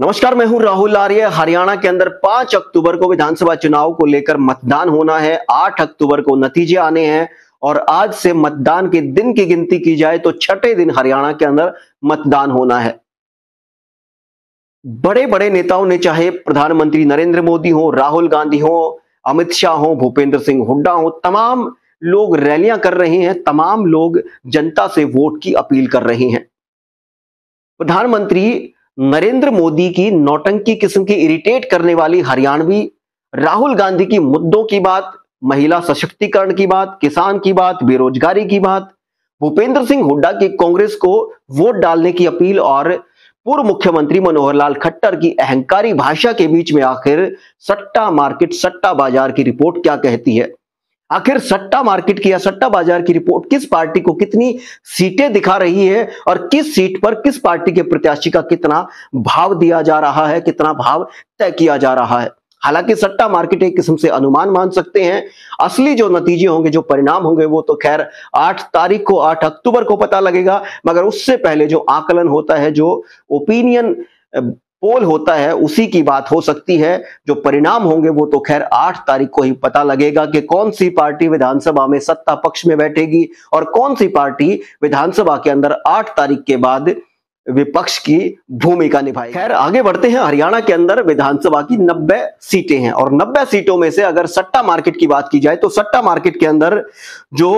नमस्कार, मैं हूं राहुल आर्य। हरियाणा के अंदर 5 अक्टूबर को विधानसभा चुनाव को लेकर मतदान होना है। 8 अक्टूबर को नतीजे आने हैं और आज से मतदान के दिन की गिनती की जाए तो छठे दिन हरियाणा के अंदर मतदान होना है। बड़े बड़े नेताओं ने, चाहे प्रधानमंत्री नरेंद्र मोदी हो, राहुल गांधी हो, अमित शाह हो, भूपेंद्र सिंह हुड्डा हो, तमाम लोग रैलियां कर रहे हैं, तमाम लोग जनता से वोट की अपील कर रहे हैं। प्रधानमंत्री नरेंद्र मोदी की नौटंकी किस्म की इरिटेट करने वाली हरियाणवी राहुल गांधी की मुद्दों की बात, महिला सशक्तिकरण की बात, किसान की बात, बेरोजगारी की बात, भूपेंद्र सिंह हुड्डा की कांग्रेस को वोट डालने की अपील और पूर्व मुख्यमंत्री मनोहर लाल खट्टर की अहंकारी भाषा के बीच में आखिर सट्टा मार्केट, सट्टा बाजार की रिपोर्ट क्या कहती है? आखिर सट्टा मार्केट की या सट्टा बाजार की रिपोर्ट किस पार्टी को कितनी सीटें दिखा रही है और किस सीट पर किस पार्टी के प्रत्याशी का कितना भाव दिया जा रहा है, कितना भाव तय किया जा रहा है? हालांकि सट्टा मार्केट एक किस्म से अनुमान मान सकते हैं। असली जो नतीजे होंगे, जो परिणाम होंगे, वो तो खैर 8 तारीख को, 8 अक्टूबर को पता लगेगा। मगर उससे पहले जो आकलन होता है, जो ओपिनियन पोल होता है, उसी की बात हो सकती है। जो परिणाम होंगे वो तो खैर 8 तारीख को ही पता लगेगा कि कौन सी पार्टी विधानसभा में सत्ता पक्ष में बैठेगी और कौन सी पार्टी विधानसभा के अंदर 8 तारीख के बाद विपक्ष की भूमिका निभाएगी। खैर, आगे बढ़ते हैं। हरियाणा के अंदर विधानसभा की 90 सीटें हैं और 90 सीटों में से अगर सट्टा मार्केट की बात की जाए तो सट्टा मार्केट के अंदर जो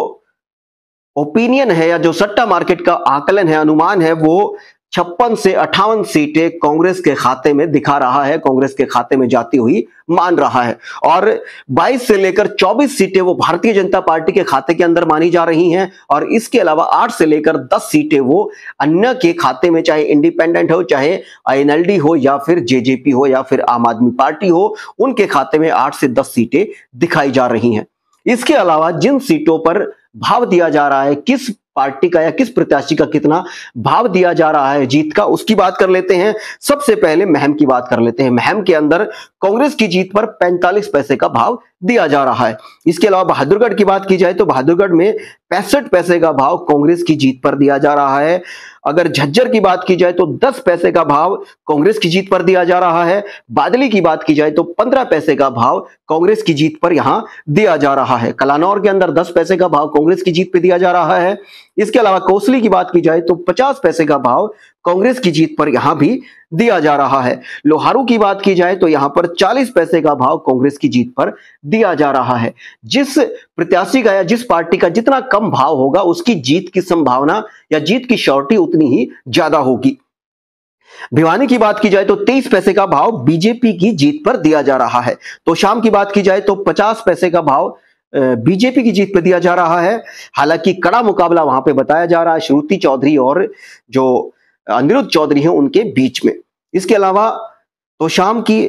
ओपिनियन है या जो सट्टा मार्केट का आकलन है, अनुमान है, वो 56 से 58 सीटें कांग्रेस के खाते में दिखा रहा है, कांग्रेस के खाते में जाती हुई मान रहा है और 22 से लेकर 24 सीटें वो भारतीय जनता पार्टी के खाते के अंदर मानी जा रही हैं और इसके अलावा 8 से लेकर 10 सीटें वो अन्य के खाते में, चाहे इंडिपेंडेंट हो, चाहे आईएनएलडी हो या फिर जेजेपी हो या फिर आम आदमी पार्टी हो, उनके खाते में 8 से 10 सीटें दिखाई जा रही हैं। इसके अलावा जिन सीटों पर भाव दिया जा रहा है, किस पार्टी का या किस प्रत्याशी का कितना भाव दिया जा रहा है जीत का, उसकी बात कर लेते हैं। सबसे पहले महम की बात कर लेते हैं। महम के अंदर कांग्रेस की जीत पर 45 पैसे का भाव दिया जा रहा है। इसके अलावा बहादुरगढ़ की बात की जाए तो बहादुरगढ़ में 65 पैसे का भाव कांग्रेस की जीत पर दिया जा रहा है। अगर झज्जर की बात की जाए तो 10 पैसे का भाव कांग्रेस की जीत पर दिया जा रहा है। बादली की बात की जाए तो 15 पैसे का भाव कांग्रेस की जीत पर यहां दिया जा रहा है। कलानौर के अंदर 10 पैसे का भाव कांग्रेस की जीत पर दिया जा रहा है। इसके अलावा कोसली की बात की जाए तो 50 पैसे का भाव कांग्रेस की जीत पर यहां भी दिया जा रहा है। लोहारू की बात की जाए तो यहां पर 40 पैसे का भाव कांग्रेस की जीत पर दिया जा रहा है। जिस प्रत्याशी का या जिस पार्टी का जितना कम भाव होगा, उसकी जीत की संभावना या जीत की श्योरिटी उतनी ही ज्यादा होगी। भिवानी की बात की जाए तो 23 पैसे का भाव बीजेपी की जीत पर दिया जा रहा है। तो शाम की बात की जाए तो 50 पैसे का भाव बीजेपी की जीत पर दिया जा रहा है। हालांकि कड़ा मुकाबला वहां पे बताया जा रहा है श्रुति चौधरी और जो अनिरुद्ध चौधरी हैं उनके बीच में। इसके अलावा तो शाम की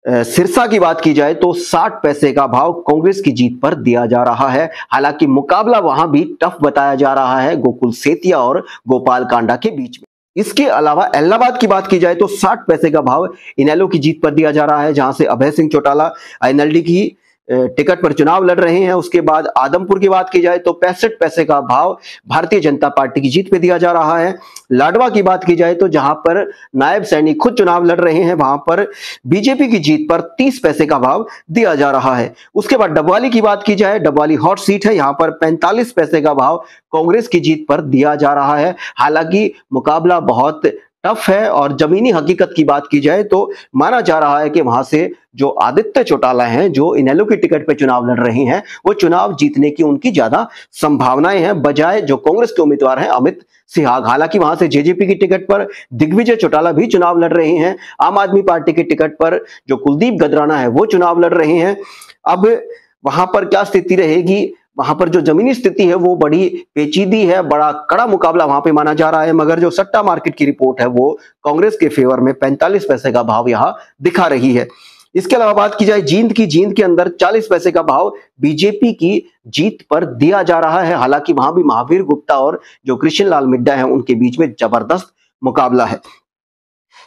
सिरसा की बात की जाए तो 60 पैसे का भाव कांग्रेस की जीत पर दिया जा रहा है। हालांकि मुकाबला वहां भी टफ बताया जा रहा है गोकुल सेतिया और गोपाल कांडा के बीच में। इसके अलावा इलाहाबाद की बात की जाए तो 60 पैसे का भाव इनेलो की जीत पर दिया जा रहा है, जहां से अभय सिंह चौटाला आईएनएलडी की टिकट पर चुनाव लड़ रहे हैं। उसके बाद आदमपुर की बात की जाए तो 65 पैसे का भाव भारतीय जनता पार्टी की जीत पे दिया जा रहा है। लाडवा की बात की जाए तो जहां पर नायब सैनी खुद चुनाव लड़ रहे हैं, वहां पर बीजेपी की जीत पर 30 पैसे का भाव दिया जा रहा है। उसके बाद डबवाली की बात की जाए, डबवाली हॉट सीट है, यहां पर 45 पैसे का भाव कांग्रेस की जीत पर दिया जा रहा है। हालांकि मुकाबला बहुत टफ है और जमीनी हकीकत की बात की जाए तो माना जा रहा है कि वहां से जो आदित्य चौटाला हैं, जो इनेलो की टिकट पे चुनाव लड़ रहे हैं, वो चुनाव जीतने की उनकी ज्यादा संभावनाएं हैं बजाय जो कांग्रेस के उम्मीदवार हैं अमित सिहाग। हालांकि वहां से जेजेपी की टिकट पर दिग्विजय चौटाला भी चुनाव लड़ रहे हैं। आम आदमी पार्टी की टिकट पर जो कुलदीप गदराना है वो चुनाव लड़ रहे हैं। अब वहां पर क्या स्थिति रहेगी, वहां पर जो जमीनी स्थिति है वो बड़ी पेचीदी है, बड़ा कड़ा मुकाबला वहां पे माना जा रहा है। मगर जो सट्टा मार्केट की रिपोर्ट है वो कांग्रेस के फेवर में 45 पैसे का भाव यहां दिखा रही है। इसके अलावा बात की जाए जींद की, जींद के अंदर 40 पैसे का भाव बीजेपी की जीत पर दिया जा रहा है। हालांकि वहां भी महावीर गुप्ता और जो कृष्ण लाल मिड्डा है उनके बीच में जबरदस्त मुकाबला है।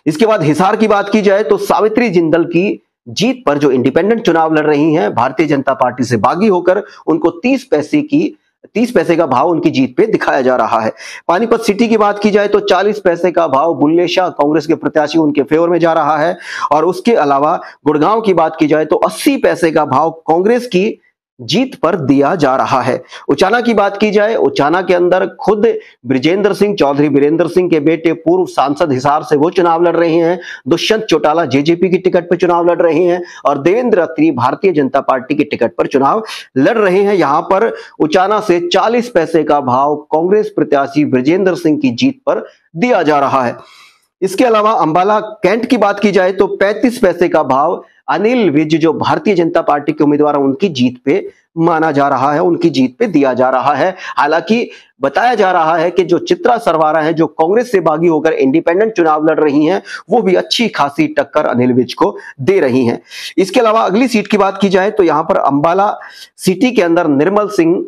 इसके बाद हिसार की बात की जाए तो सावित्री जिंदल की जीत पर जो इंडिपेंडेंट चुनाव लड़ रही हैं भारतीय जनता पार्टी से बागी होकर, उनको 30 पैसे का भाव उनकी जीत पे दिखाया जा रहा है। पानीपत सिटी की बात की जाए तो 40 पैसे का भाव बुल्ले शाह कांग्रेस के प्रत्याशी उनके फेवर में जा रहा है। और उसके अलावा गुड़गांव की बात की जाए तो 80 पैसे का भाव कांग्रेस की जीत पर दिया जा रहा है। उचाना की बात की जाए, उचाना के अंदर खुद बृजेंद्र सिंह चौधरी वीरेंद्र सिंह के बेटे पूर्व सांसद हिसार से वो चुनाव लड़ रहे हैं। दुष्यंत चौटाला जेजेपी की टिकट पर चुनाव लड़ रहे हैं और देवेंद्र अत्री भारतीय जनता पार्टी की टिकट पर चुनाव लड़ रहे हैं। यहां पर उचाना से 40 पैसे का भाव कांग्रेस प्रत्याशी बृजेंद्र सिंह की जीत पर दिया जा रहा है। इसके अलावा अंबाला कैंट की बात की जाए तो 35 पैसे का भाव अनिल विज जो भारतीय जनता पार्टी के उम्मीदवार हैं उनकी जीत पे माना जा रहा है, उनकी जीत पे दिया जा रहा है। हालांकि बताया जा रहा है कि जो चित्रा सरवारा है जो कांग्रेस से बागी होकर इंडिपेंडेंट चुनाव लड़ रही हैं, वो भी अच्छी खासी टक्कर अनिल विज को दे रही हैं। इसके अलावा अगली सीट की बात की जाए तो यहां पर अंबाला सिटी के अंदर निर्मल सिंह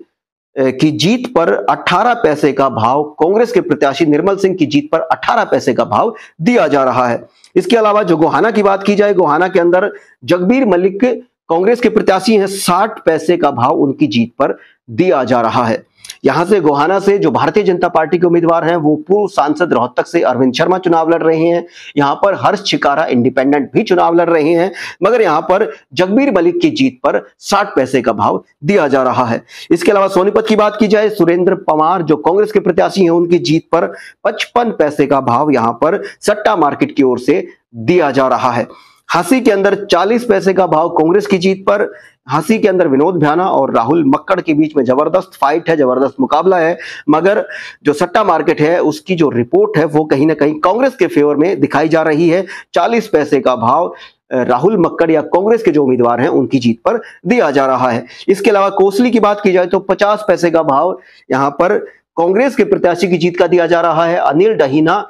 की जीत पर 18 पैसे का भाव, कांग्रेस के प्रत्याशी निर्मल सिंह की जीत पर 18 पैसे का भाव दिया जा रहा है। इसके अलावा जो गोहाना की बात की जाए, गोहाना के अंदर जगबीर मलिक कांग्रेस के प्रत्याशी हैं, 60 पैसे का भाव उनकी जीत पर दिया जा रहा है। यहां से गोहाना से जो भारतीय जनता पार्टी के उम्मीदवार हैं वो पूर्व सांसद रोहतक से अरविंद शर्मा चुनाव लड़ रहे हैं। यहां पर हर्ष छिकारा इंडिपेंडेंट भी चुनाव लड़ रहे हैं, मगर यहां पर जगबीर मलिक की जीत पर 60 पैसे का भाव दिया जा रहा है। इसके अलावा सोनीपत की बात की जाए, सुरेंद्र पवार जो कांग्रेस के प्रत्याशी हैं उनकी जीत पर 55 पैसे का भाव यहां पर सट्टा मार्केट की ओर से दिया जा रहा है। हांसी के अंदर 40 पैसे का भाव कांग्रेस की जीत पर। हांसी के अंदर विनोद भ्याना और राहुल मक्कड़ के बीच में जबरदस्त फाइट है, जबरदस्त मुकाबला है, मगर जो सट्टा मार्केट है उसकी जो रिपोर्ट है वो कहीं ना कहीं कांग्रेस के फेवर में दिखाई जा रही है। 40 पैसे का भाव राहुल मक्कड़ या कांग्रेस के जो उम्मीदवार हैं उनकी जीत पर दिया जा रहा है। इसके अलावा कोसली की बात की जाए तो 50 पैसे का भाव यहां पर कांग्रेस के प्रत्याशी की जीत का दिया जा रहा है। अनिल डहीना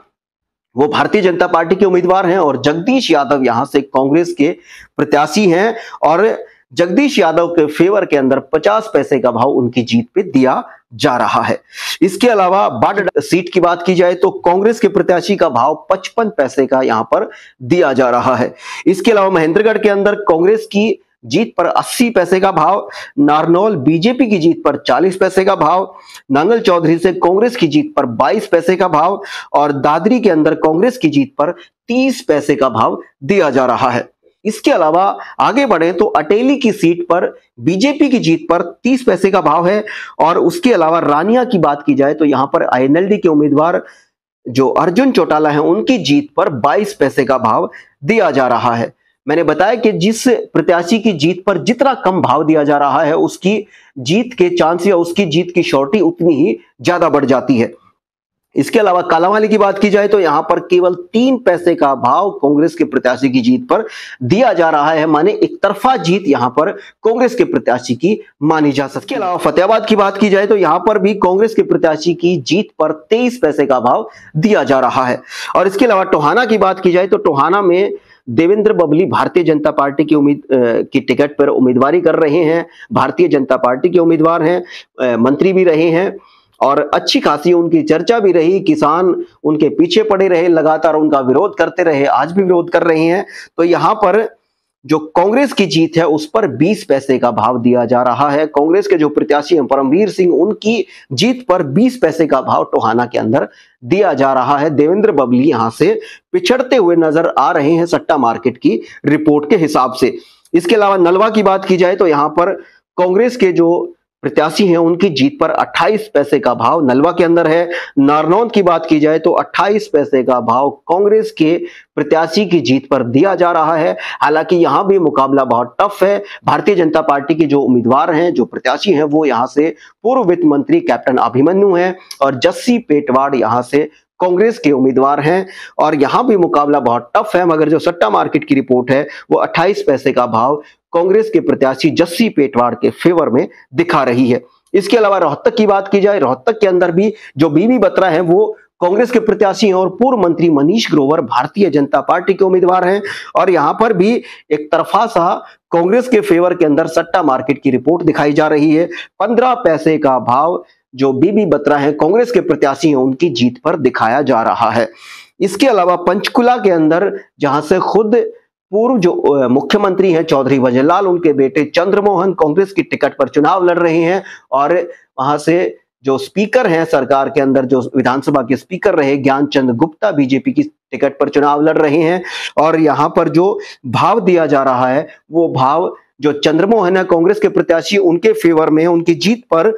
वो भारतीय जनता पार्टी के उम्मीदवार हैं और जगदीश यादव यहां से कांग्रेस के प्रत्याशी हैं और जगदीश यादव के फेवर के अंदर 50 पैसे का भाव उनकी जीत पे दिया जा रहा है। इसके अलावा बाड सीट की बात की जाए तो कांग्रेस के प्रत्याशी का भाव 55 पैसे का यहां पर दिया जा रहा है। इसके अलावा महेंद्रगढ़ के अंदर कांग्रेस की जीत पर 80 पैसे का भाव, नारनौल बीजेपी की जीत पर 40 पैसे का भाव, नांगल चौधरी से कांग्रेस की जीत पर 22 पैसे का भाव और दादरी के अंदर कांग्रेस की जीत पर 30 पैसे का भाव दिया जा रहा है। इसके अलावा आगे बढ़े तो अटेली की सीट पर बीजेपी की जीत पर 30 पैसे का भाव है और उसके अलावा रानिया की बात की जाए तो यहां पर आईएनएलडी के उम्मीदवार जो अर्जुन चौटाला हैं उनकी जीत पर 22 पैसे का भाव दिया जा रहा है। मैंने बताया कि जिस प्रत्याशी की जीत पर जितना कम भाव दिया जा रहा है उसकी जीत के चांस या उसकी जीत की श्योरिटी उतनी ही ज्यादा बढ़ जाती है। इसके अलावा कालांवाली की बात की जाए तो यहां पर केवल 3 पैसे का भाव कांग्रेस के प्रत्याशी की जीत पर दिया जा रहा है, माने एक तरफा जीत यहां पर कांग्रेस के प्रत्याशी की मानी जा सकती है। इसके अलावा फतेहाबाद की बात की जाए तो यहां पर भी कांग्रेस के प्रत्याशी की जीत पर 23 पैसे का भाव दिया जा रहा है। और इसके अलावा टोहाना की बात की जाए तो टोहाना में देवेंद्र बबली भारतीय जनता पार्टी की टिकट पर उम्मीदवारी कर रहे हैं, भारतीय जनता पार्टी के उम्मीदवार हैं, मंत्री भी रहे हैं और अच्छी खासी उनकी चर्चा भी रही। किसान उनके पीछे पड़े रहे, लगातार उनका विरोध करते रहे, आज भी विरोध कर रहे हैं। तो यहां पर जो कांग्रेस की जीत है उस पर 20 पैसे का भाव दिया जा रहा है। कांग्रेस के जो प्रत्याशी हैं परमवीर सिंह, उनकी जीत पर 20 पैसे का भाव टोहाना के अंदर दिया जा रहा है। देवेंद्र बबली यहां से पिछड़ते हुए नजर आ रहे हैं सट्टा मार्केट की रिपोर्ट के हिसाब से। इसके अलावा नलवा की बात की जाए तो यहां पर कांग्रेस के जो प्रत्याशी हैं उनकी जीत पर 28 पैसे का भाव नलवा के अंदर है। नारनौल की बात की जाए तो 28 पैसे का भाव कांग्रेस के प्रत्याशी की जीत पर दिया जा रहा है। हालांकि यहां भी मुकाबला बहुत टफ है। भारतीय जनता पार्टी के जो उम्मीदवार हैं, जो प्रत्याशी हैं, वो यहां से पूर्व वित्त मंत्री कैप्टन अभिमन्यु हैं और जस्सी पेटवाड़ यहां से कांग्रेस के उम्मीदवार हैं और यहां भी मुकाबला बहुत टफ है। मगर जो सट्टा मार्केट की रिपोर्ट है वो 28 पैसे का भाव कांग्रेस के प्रत्याशी जस्सी पेटवाड़ के फेवर में दिखा रही है। इसके अलावा रोहतक की बात की जाए, रोहतक के अंदर भी जो बीबी बत्रा है वो कांग्रेस के प्रत्याशी हैं और पूर्व मंत्री मनीष ग्रोवर भारतीय जनता पार्टी के उम्मीदवार हैं और यहां पर भी एक तरफा सा कांग्रेस के फेवर के अंदर सट्टा मार्केट की रिपोर्ट दिखाई जा रही है। 15 पैसे का भाव जो बीबी बत्रा है कांग्रेस के प्रत्याशी हैं उनकी जीत पर दिखाया जा रहा है। इसके अलावा पंचकुला के अंदर जहां से खुद पूर्व जो मुख्यमंत्री हैं चौधरी वजरलाल, उनके बेटे चंद्रमोहन कांग्रेस की टिकट पर चुनाव लड़ रहे हैं और वहां से जो स्पीकर हैं सरकार के अंदर, जो विधानसभा के स्पीकर रहे ज्ञानचंद गुप्ता, बीजेपी की टिकट पर चुनाव लड़ रहे हैं। और यहाँ पर जो भाव दिया जा रहा है वो भाव जो चंद्रमोहन है कांग्रेस के प्रत्याशी, उनके फेवर में, उनकी जीत पर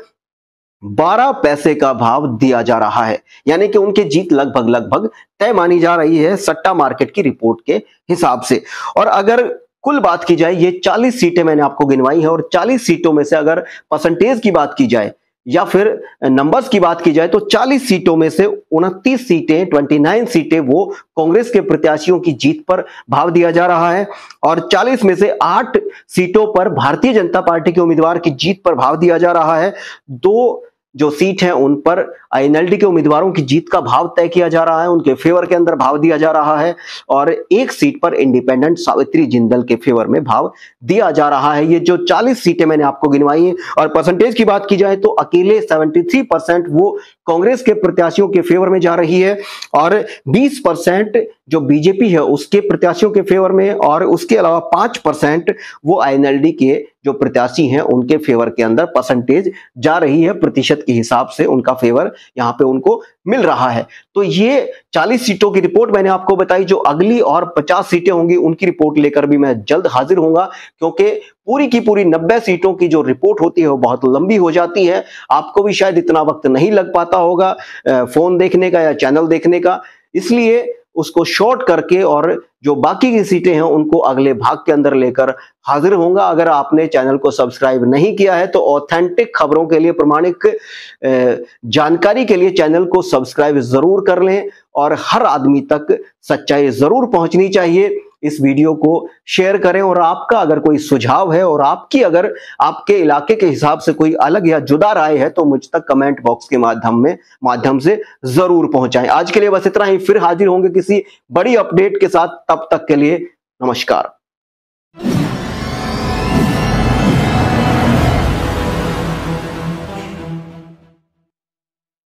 12 पैसे का भाव दिया जा रहा है, यानी कि उनकी जीत लगभग तय मानी जा रही है सट्टा मार्केट की रिपोर्ट के हिसाब से। और अगर कुल बात की जाए, ये 40 सीटें मैंने आपको गिनवाई है और 40 सीटों में से अगर परसेंटेज की बात की जाए या फिर नंबर्स की बात की जाए तो 40 सीटों में से 29 सीटें 29 सीटें वो कांग्रेस के प्रत्याशियों की जीत पर भाव दिया जा रहा है और 40 में से 8 सीटों पर भारतीय जनता पार्टी के उम्मीदवार की जीत पर भाव दिया जा रहा है। 2 जो सीट हैं उन पर आईएनएलडी के उम्मीदवारों की जीत का भाव तय किया जा रहा है, उनके फेवर के अंदर भाव दिया जा रहा है और 1 सीट पर इंडिपेंडेंट सावित्री जिंदल के फेवर में भाव दिया जा रहा है। ये जो 40 सीटें मैंने आपको गिनवाई हैं और परसेंटेज की बात की जाए तो अकेले 73% वो कांग्रेस के प्रत्याशियों के फेवर में जा रही है और 20% जो बीजेपी है उसके प्रत्याशियों के फेवर में और उसके अलावा 5% वो आईएनएलडी के जो प्रत्याशी हैं उनके फेवर के अंदर परसेंटेज जा रही है, प्रतिशत के हिसाब से उनका फेवर यहां पे उनको मिल रहा है। तो ये 40 सीटों की रिपोर्ट मैंने आपको बताई। जो अगली और 50 सीटें होंगी उनकी रिपोर्ट लेकर भी मैं जल्द हाजिर होऊंगा, क्योंकि पूरी की पूरी 90 सीटों की जो रिपोर्ट होती है वो बहुत लंबी हो जाती है। आपको भी शायद इतना वक्त नहीं लग पाता होगा फोन देखने का या चैनल देखने का, इसलिए उसको शॉर्ट करके और जो बाकी की सीटें हैं उनको अगले भाग के अंदर लेकर हाजिर होऊंगा। अगर आपने चैनल को सब्सक्राइब नहीं किया है तो ऑथेंटिक खबरों के लिए, प्रमाणिक जानकारी के लिए चैनल को सब्सक्राइब जरूर कर लें और हर आदमी तक सच्चाई जरूर पहुंचनी चाहिए। इस वीडियो को शेयर करें और आपका अगर कोई सुझाव है और आपकी अगर आपके इलाके के हिसाब से कोई अलग या जुदा राय है तो मुझ तक कमेंट बॉक्स के माध्यम से जरूर पहुंचाएं। आज के लिए बस इतना ही, फिर हाजिर होंगे किसी बड़ी अपडेट के साथ। तब तक के लिए नमस्कार।